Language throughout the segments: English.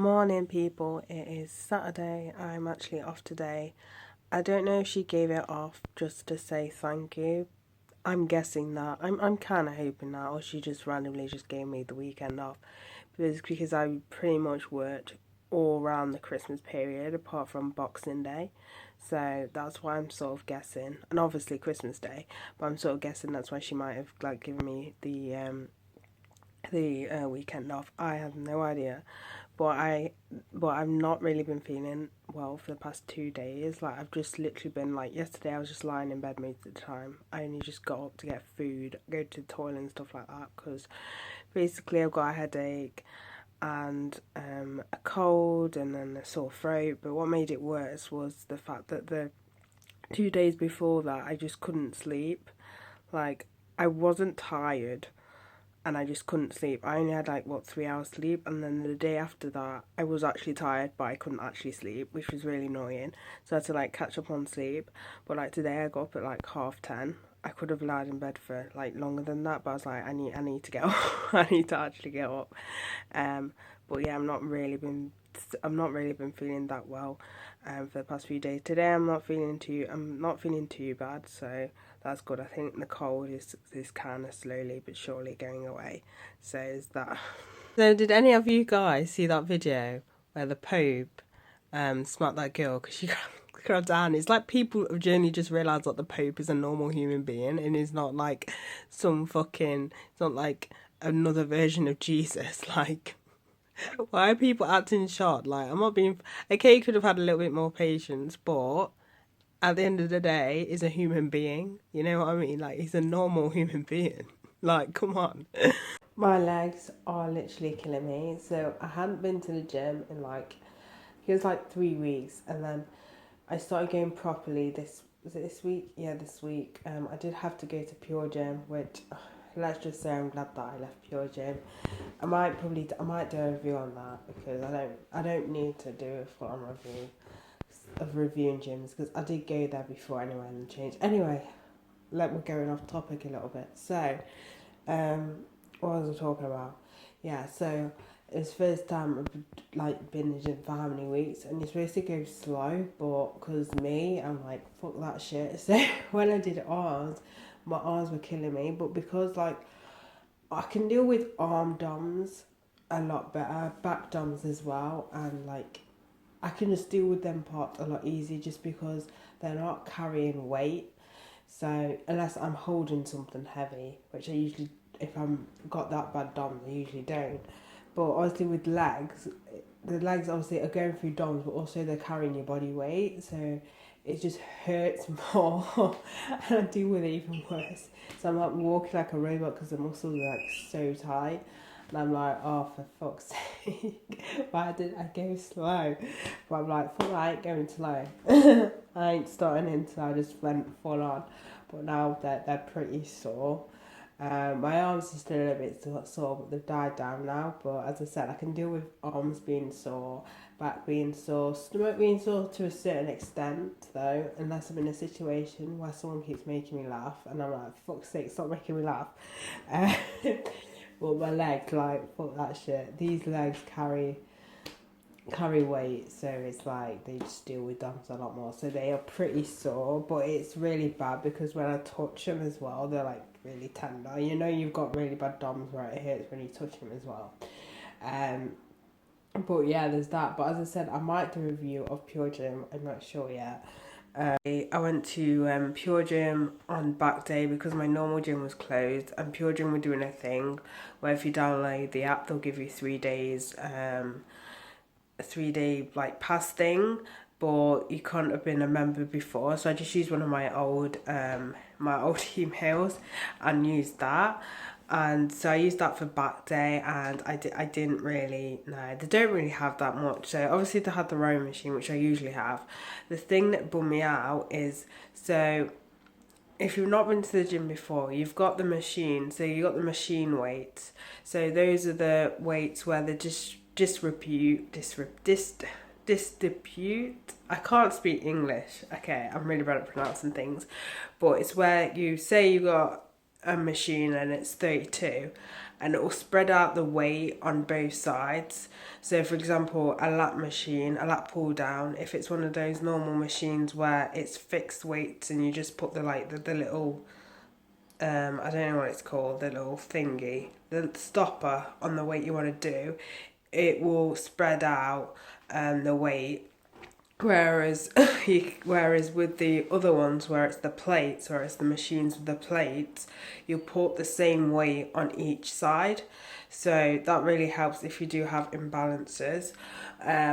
Morning, people. It is Saturday. I'm actually off today. I don't know if she gave it off just to say thank you. I'm guessing that. I'm kind of hoping that, or she just randomly just gave me the weekend off. Because I pretty much worked all around the Christmas period, apart from Boxing Day. So that's why I'm sort of guessing, and obviously Christmas Day. But I'm sort of guessing that's why she might have given me the weekend off. I have no idea, but I've not really been feeling well for the past 2 days. Like I've just literally been like yesterday. I was just lying in bed most of the time. I only just got up to get food, go to the toilet and stuff like that because basically I've got a headache and a cold and then a sore throat. But what made it worse was the fact that the 2 days before that I just couldn't sleep. Like I wasn't tired and I just couldn't sleep. I only had 3 hours sleep, and then the day after that I was actually tired but I couldn't actually sleep, which was really annoying. So I had to catch up on sleep. But today I got up at 10:30. I could have lied in bed for longer than that, but I was like, I need to get up. I need to actually get up. But yeah, I've not really been feeling that well for the past few days. Today I'm not feeling too bad, so that's good. I think the cold is kind of slowly but surely going away. So is that. So did any of you guys see that video where the Pope smacked that girl because she grabbed her hand? It's like people have generally just realised that the Pope is a normal human being and is not it's not like another version of Jesus. Why are people acting shocked? I'm not being. Okay, you could have had a little bit more patience, but at the end of the day, is a human being. You know what I mean? He's a normal human being. Come on. My legs are literally killing me. So I hadn't been to the gym in it was 3 weeks, and then I started going properly. Was it this week? Yeah, this week. I did have to go to Pure Gym, which let's just say I'm glad that I left Pure Gym. I might do a review on that because I don't need to do a full on review of reviewing gyms because I did go there before anyway and change. Anyway, we're going off topic a little bit. So, what was I talking about? Yeah, so it's first time I've been in the gym for how many weeks, and you're supposed to go slow, but because me, I'm like fuck that shit. So when I did arms, my arms were killing me, but because I can deal with arm DOMs a lot better, back DOMs as well, and I can just deal with them parts a lot easier just because they're not carrying weight. So unless I'm holding something heavy, which I usually, if I'm got that bad DOMs, I usually don't. But obviously with legs, the legs obviously are going through DOMs, but also they're carrying your body weight, so it just hurts more, and I deal with it even worse. So I'm walking like a robot because the muscles are so tight. And I'm like, oh, for fuck's sake, why did I go slow? But I'm like, fuck, I ain't going slow. I ain't starting until I just went full on. But now they're pretty sore. My arms are still a little bit sore, but they've died down now. But as I said, I can deal with arms being sore, back being sore, stomach being sore to a certain extent, though, unless I'm in a situation where someone keeps making me laugh, and I'm like, fuck's sake, stop making me laugh. But my legs, fuck that shit. These legs carry weight, so it's they just deal with them a lot more. So they are pretty sore, but it's really bad because when I touch them as well, they're really tender. You know, you've got really bad DOMs where it hurts when you touch them as well. But yeah, there's that. But as I said, I might do a review of Pure Gym. I'm not sure yet. I went to Pure Gym on back day because my normal gym was closed, and Pure Gym were doing a thing where if you download the app, they'll give you 3 days, a 3-day pass thing, but you can't have been a member before. So I just used one of my old emails and used that. And so I used that for back day, and I didn't really, no, they don't really have that much. So obviously they had the rowing machine, which I usually have. The thing that bummed me out is, so if you've not been to the gym before, you've got the machine, so you got the machine weights. So those are the weights where they distribute. I can't speak English. Okay, I'm really bad at pronouncing things, but it's where you say you got a machine and it's 32, and it will spread out the weight on both sides. So for example, a lap pull down, if it's one of those normal machines where it's fixed weights and you just put the little I don't know what it's called, the little thingy, the stopper on the weight you want to do, it will spread out the weight. Whereas with the other ones where it's the plates, or it's the machines with the plates, you put the same weight on each side. So that really helps if you do have imbalances,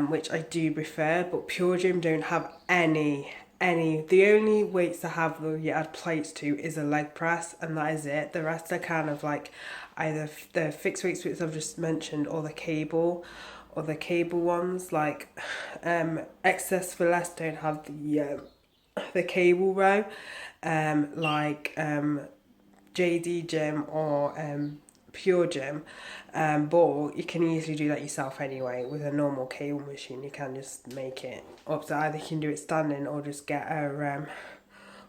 which I do prefer, but Pure Gym don't have any. The only weights they have that you add plates to is a leg press, and that is it. The rest are kind of like either the fixed weights which I've just mentioned, or the cable ones, like Excess for Less don't have the cable row, like JD Gym or Pure Gym, but you can easily do that yourself anyway with a normal cable machine. You can just make it up, so either you can do it standing or just get a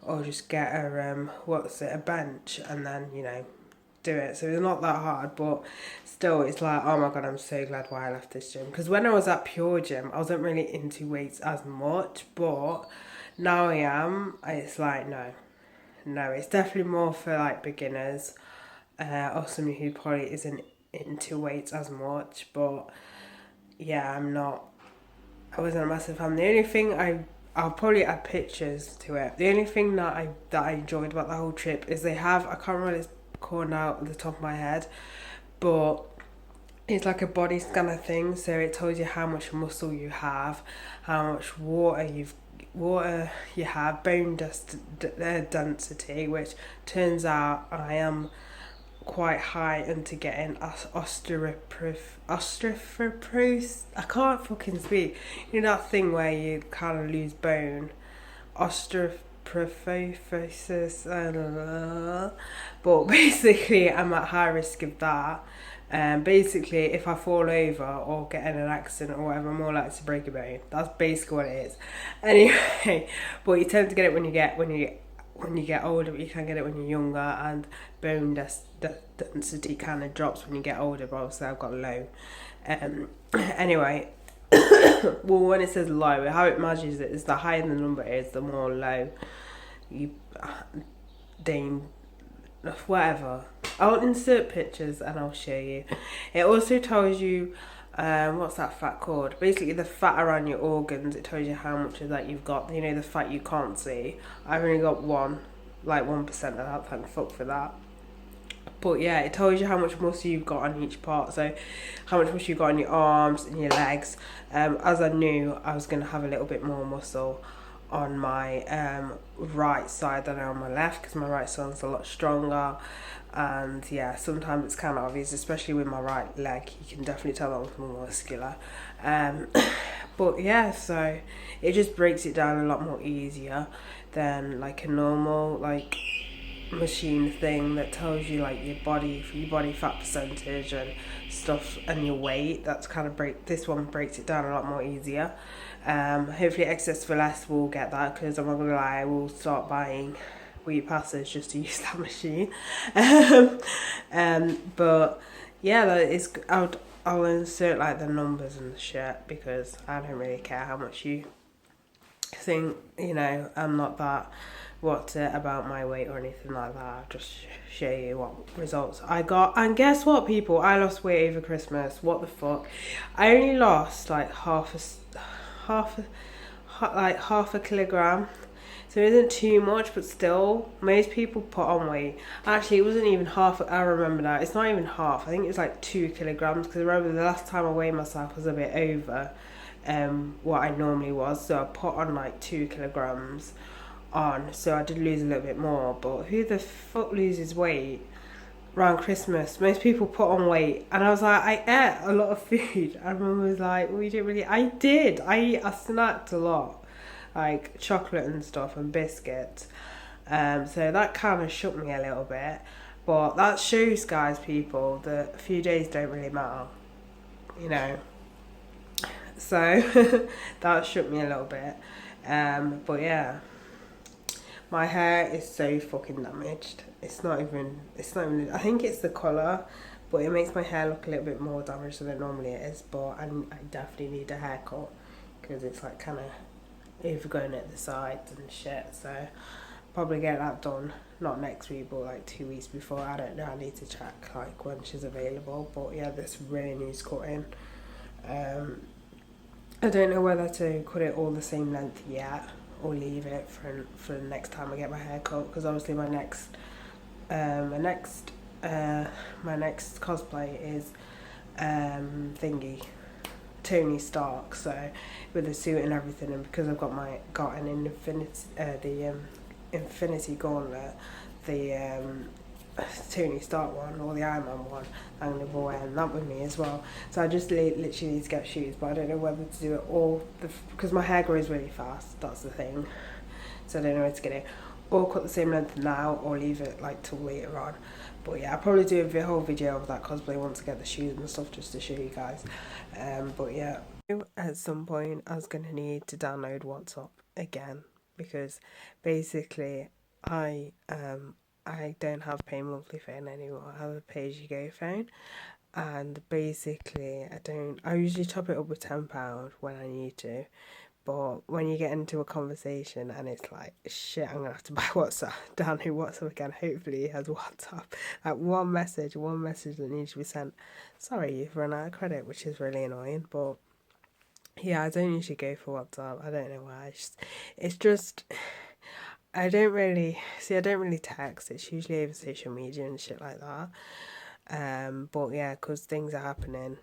a bench and then do it. So it's not that hard, but still it's like, oh my god, I'm so glad why I left this gym, because when I was at Pure Gym I wasn't really into weights as much, but now I am. It's like no, it's definitely more for like beginners, or somebody who probably isn't into weights as much. But yeah, I wasn't a massive fan. The only thing I'll probably add pictures to it. The only thing that I enjoyed about the whole trip is they have, I can't remember what it's called now at the top of my head, but it's like a body scanner thing. So it tells you how much muscle you have, how much water you have, bone density, which turns out I am quite high into getting osteoporosis. I can't fucking speak. You know that thing where you kind of lose bone, osteoporosis. But basically, I'm at high risk of that. Basically, if I fall over or get in an accident or whatever, I'm more likely to break a bone. That's basically what it is. Anyway, but you tend to get it when you get older, but you can get it when you're younger, and bone density kind of drops when you get older, but obviously I've got low. Anyway, well, when it says low, how it measures it is the higher the number is, the more low you whatever. I'll insert pictures and I'll show you. It also tells you what's that fat called? Basically the fat around your organs. It tells you how much of that you've got. You know, the fat you can't see. I've only got 1% of that, thank fuck for that. But yeah, it tells you how much muscle you've got on each part. So how much muscle you've got on your arms and your legs. As I knew I was going to have a little bit more muscle on my right side than on my left, because my right side's a lot stronger. And yeah, sometimes it's kind of obvious, especially with my right leg. You can definitely tell that one's more muscular. But yeah, so it just breaks it down a lot more easier than like a normal like machine thing that tells you like your body fat percentage and stuff and your weight. That's kind of this one breaks it down a lot more easier. Hopefully Excess for Less will get that, because I'm not gonna lie, I will start buying week passes just to use that machine. But yeah, that is, I'll insert like the numbers and the shit, because I don't really care how much you think. I'm not that about my weight or anything like that. I'll just show you what results I got. And guess what, people? I lost weight over Christmas. What the fuck? I only lost like half a kilogram. So it isn't too much, but still, most people put on weight. Actually, it wasn't even half. I remember now. It's not even half. I think it's like 2 kilograms, because I remember the last time I weighed myself was a bit over what I normally was. So I put on like 2 kilograms on. So I did lose a little bit more. But who the fuck loses weight around Christmas? Most people put on weight. And I was like, I ate a lot of food. And Mum was like, well, you didn't really. I did. I snacked a lot. Like chocolate and stuff and biscuits. So that kind of shook me a little bit. But that shows, guys, people, that a few days don't really matter. So that shook me a little bit. But yeah. My hair is so fucking damaged. It's not even, I think it's the colour, but it makes my hair look a little bit more damaged than it normally is. But I definitely need a haircut because it's like kind of overgrown at the sides and shit. So probably get that done, not next week, but like 2 weeks before. I don't know. I need to check like when she's available. But yeah, this really needs cutting. I don't know whether to cut it all the same length yet or leave it for the next time I get my hair cut, because obviously my next my next cosplay is thingy Tony Stark, so with the suit and everything, and because I've got an Infinity Gauntlet, the Tony Stark one or the Iron Man one, I'm going to be wearing that with me as well. So I just literally need to get shoes, but I don't know whether to do it all because my hair grows really fast. That's the thing. So I don't know where to get it. Or cut the same length now, or leave it like till later on. But yeah, I'll probably do a whole video of that cosplay once I get the shoes and stuff, just to show you guys. But yeah, at some point I was gonna need to download WhatsApp again, because basically I don't have pay monthly phone anymore. I have a pay as you go phone, and basically I usually top it up with £10 when I need to. But when you get into a conversation and it's like, shit, I'm gonna have to buy WhatsApp, download WhatsApp again. Hopefully he has WhatsApp. Like one message that needs to be sent. Sorry, you've run out of credit, which is really annoying. But yeah, I don't usually go for WhatsApp. I don't know why. It's just I don't really text. It's usually over social media and shit like that. But yeah, because things are happening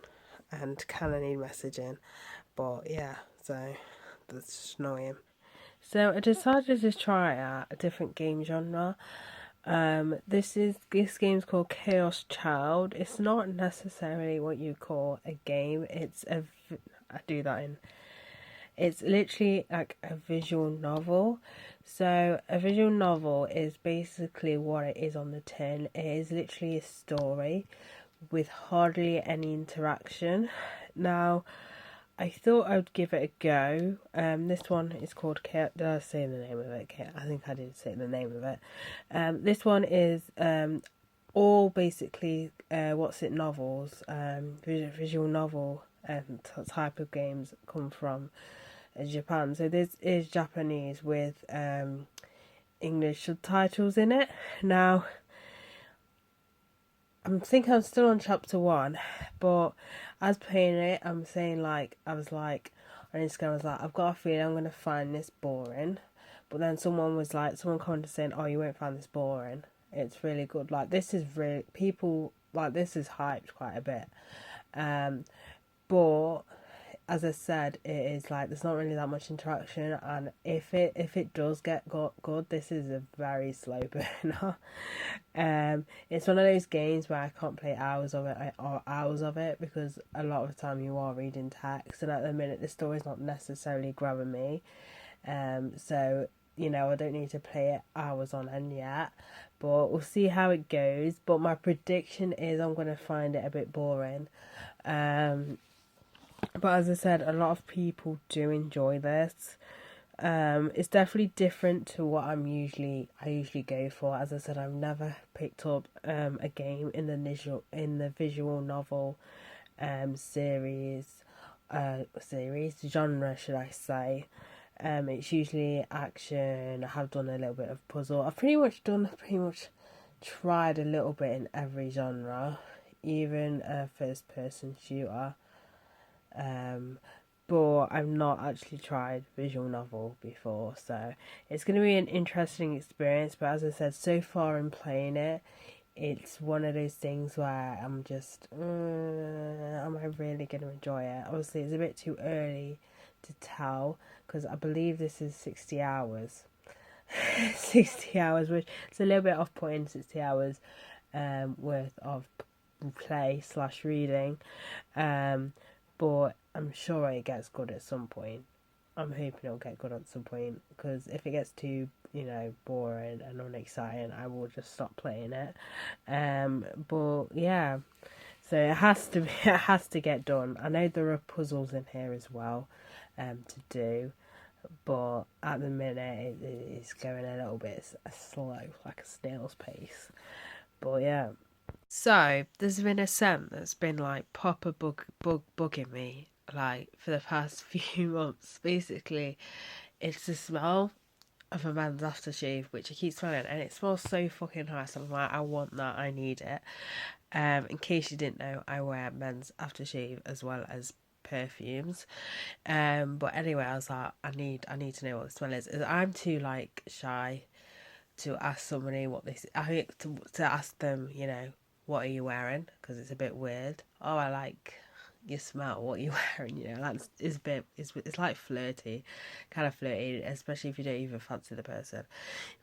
and kind of need messaging. But yeah, so that's just annoying. So I decided to try out a different game genre. This game's called Chaos Child. It's not necessarily what you call a game. I do that in. It's literally like a visual novel. So a visual novel is basically what it is on the tin. It is literally a story with hardly any interaction. Now, I thought I'd give it a go. This one is called Chaos. Did I say the name of it? I think I did say the name of it. This one is all basically novels, visual novel type of games come from Japan. So this is Japanese with English subtitles in it. Now, I think I'm still on chapter 1, but as playing it, I was like, on Instagram, I was like, I've got a feeling I'm going to find this boring. But then someone commented saying, oh, you won't find this boring. It's really good. Like, this is this is hyped quite a bit. But as I said, it is like there's not really that much interaction, and if it does get good, this is a very slow burner. It's one of those games where I can't play hours of it because a lot of the time you are reading text, and at the minute the story's not necessarily grabbing me. So I don't need to play it hours on end yet, but we'll see how it goes. But my prediction is I'm gonna find it a bit boring. But as I said, a lot of people do enjoy this. It's definitely different to what I usually go for. As I said, I've never picked up a game in the visual novel series genre, should I say. It's usually action. I have done a little bit of puzzle. I've pretty much tried a little bit in every genre, even a first person shooter. But I've not actually tried visual novel before, so it's going to be an interesting experience. But as I said, so far in playing it, it's one of those things where I'm just, am I really going to enjoy it? Obviously, it's a bit too early to tell, because I believe this is 60 hours. 60 hours, which is a little bit off-putting, 60 hours worth of play/reading. But I'm sure it gets good at some point. I'm hoping it'll get good at some point, because if it gets too, boring and unexciting, I will just stop playing it. But yeah, so it has to get done. I know there are puzzles in here as well, to do, but at the minute it's going a little bit slow, like a snail's pace. But yeah. So there's been a scent that's been like proper bugging me like for the past few months. Basically, it's the smell of a man's aftershave, which I keep smelling, and it smells so fucking nice. I'm like, I want that, I need it. In case you didn't know, I wear men's aftershave as well as perfumes. But anyway, I was like, I need to know what the smell is. I'm too like shy to ask somebody what this. I think to ask them, what are you wearing? Because it's a bit weird. Oh, I like your smell. What are you wearing? That's is a bit. It's like flirty, kind of flirty, especially if you don't even fancy the person.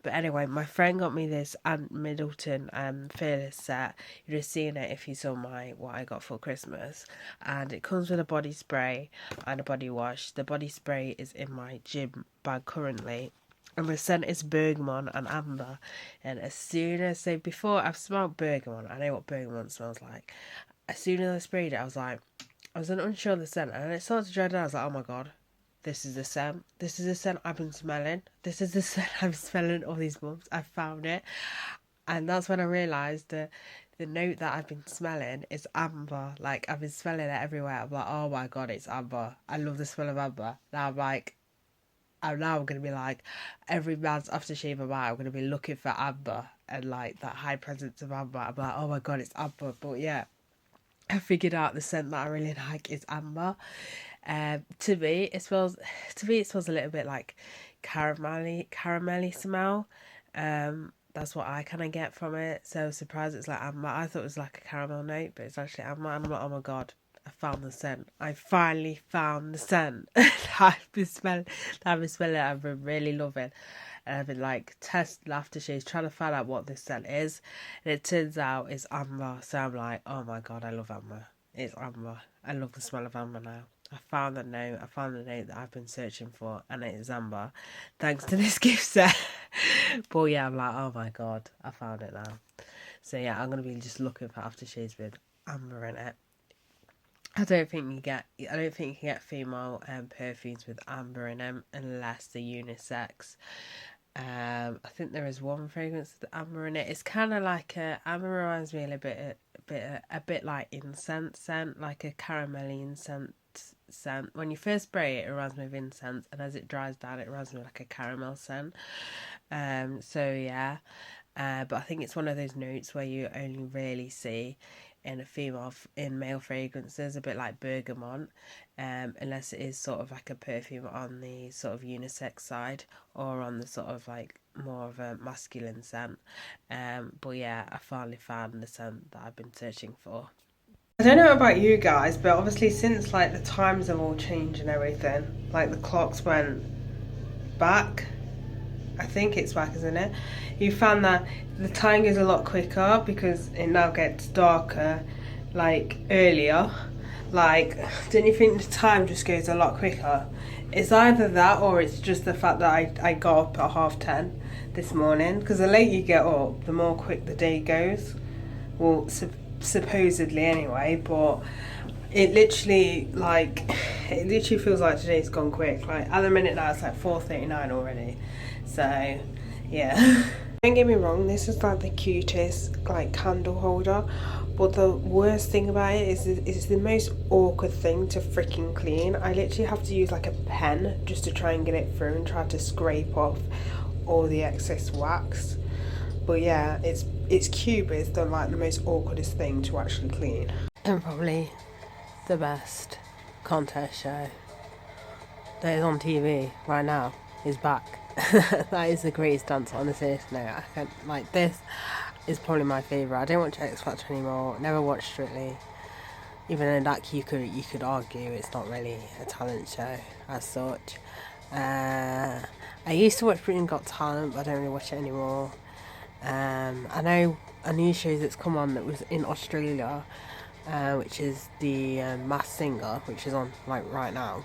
But anyway, my friend got me this Aunt Middleton Fearless set. You'd have seen it if you saw what I got for Christmas. And it comes with a body spray and a body wash. The body spray is in my gym bag currently. And the scent is bergamot and amber. And before I've smelled bergamot, I know what bergamot smells like. As soon as I sprayed it, I was unsure of the scent. And it started to dry down. I was like, oh my God. This is the scent. This is the scent I've been smelling. This is the scent I've been smelling all these months. I found it. And that's when I realised that the note that I've been smelling is amber. Like, I've been smelling it everywhere. I'm like, oh my God, it's amber. I love the smell of amber. Now I'm like, I'm going to be like, every man's aftershave I buy, I'm going to be looking for amber and like that high presence of amber. I'm like, oh my God, it's amber. But yeah, I figured out the scent that I really like is amber. To me, it smells a little bit like caramelly smell. That's what I kind of get from it. So I was surprised it's like amber. I thought it was like a caramel note, but it's actually amber. I'm like, oh my God, I found the scent. I finally found the scent. I've been smelling. I've been really loving. And I've been like testing aftershaves, trying to find out what this scent is. And it turns out it's amber. So I'm like, oh my God, I love amber. It's amber. I love the smell of amber now. I found the note that I've been searching for, and it is amber, thanks to this gift set. But yeah, I'm like, oh my God, I found it now. So yeah, I'm gonna be just looking for aftershaves with amber in it. I don't think you can get female perfumes with amber in them unless they're unisex. I think there is one fragrance with amber in it. It's kind of like amber reminds me a bit like incense scent, like a caramelly incense scent. When you first spray it, it reminds me of incense, and as it dries down, it reminds me of like a caramel scent. So yeah, but I think it's one of those notes where you only really see in male fragrances, a bit like bergamot, unless it is sort of like a perfume on the sort of unisex side or on the sort of like more of a masculine scent. But yeah, I finally found the scent that I've been searching for. I don't know about you guys, but obviously since like the times have all changed and everything, like the clocks went back. I think it's back, isn't it? You found that the time goes a lot quicker because it now gets darker, like earlier. Like, don't you think the time just goes a lot quicker? It's either that or it's just the fact that I got up at 10:30 this morning. Because the later you get up, the more quick the day goes. Well, supposedly anyway, but it literally feels like today's gone quick. Like at the minute now it's like 4:39 already. So yeah. Don't get me wrong, this is like the cutest like candle holder, but the worst thing about it is it's the most awkward thing to freaking clean. I literally have to use like a pen just to try and get it through and try to scrape off all the excess wax. But yeah, it's cute, but it's the most awkwardest thing to actually clean. And probably the best contest show that is on TV right now is back. That is the greatest dance on this earth now. I can't, like, this is probably my favourite. I don't watch X Factor anymore. Never watched Strictly. Even though that you could argue it's not really a talent show as such. I used to watch Britain Got Talent, but I don't really watch it anymore. I know a new show that's come on that was in Australia, which is the Masked Singer, which is on like right now.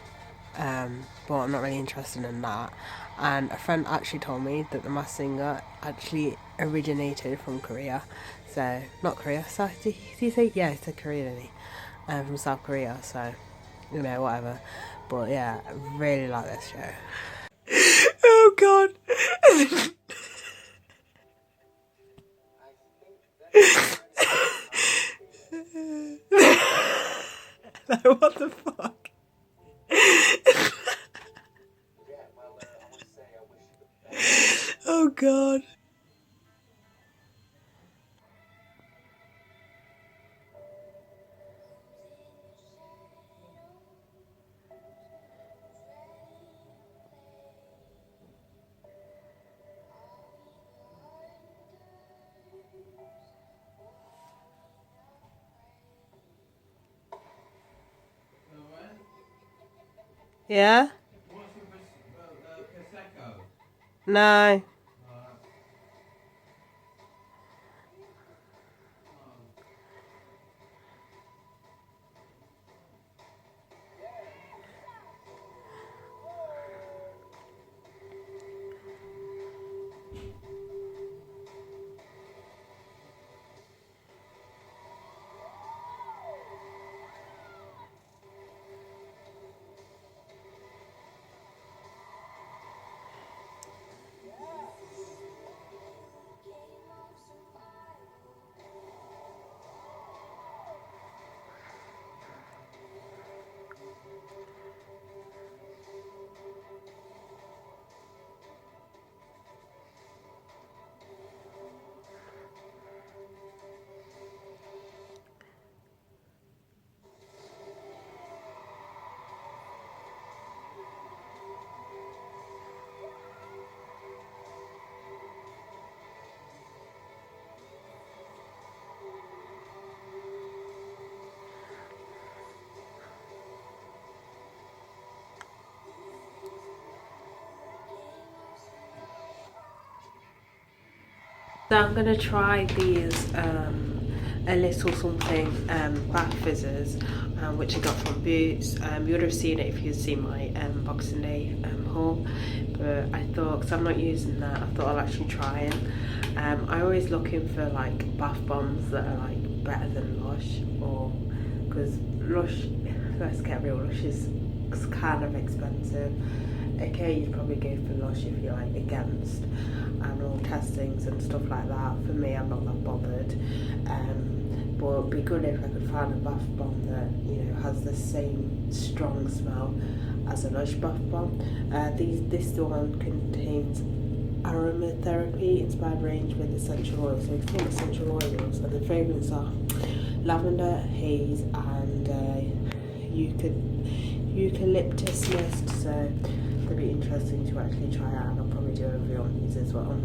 But I'm not really interested in that. And a friend actually told me that the Masked Singer actually originated from Korea. So, not Korea, so did he say? Yeah, he said Korea, didn't he? From South Korea, so, whatever. But yeah, I really like this show. Oh God. Like, what the fuck? Oh god. Yeah? No. So I'm gonna try these a little something bath fizzers, which I got from Boots. You would have seen it if you'd seen my Boxing Day haul, but I thought, because I'm not using that, I thought I'll actually try it. I'm always looking for like bath bombs that are like better than Lush, or because Lush, let's get real, Lush is kind of expensive. Okay, you'd probably go for Lush if you're like against animal testings and stuff like that. For me, I'm not that bothered. But it'd be good if I could find a bath bomb that, you know, has the same strong smell as a Lush bath bomb. This one contains aromatherapy inspired range with essential oils. So 4 essential oils, and the fragrances are lavender, haze, and eucalyptus mist. So it'll be interesting to actually try out, and I'll probably do a review on these as well.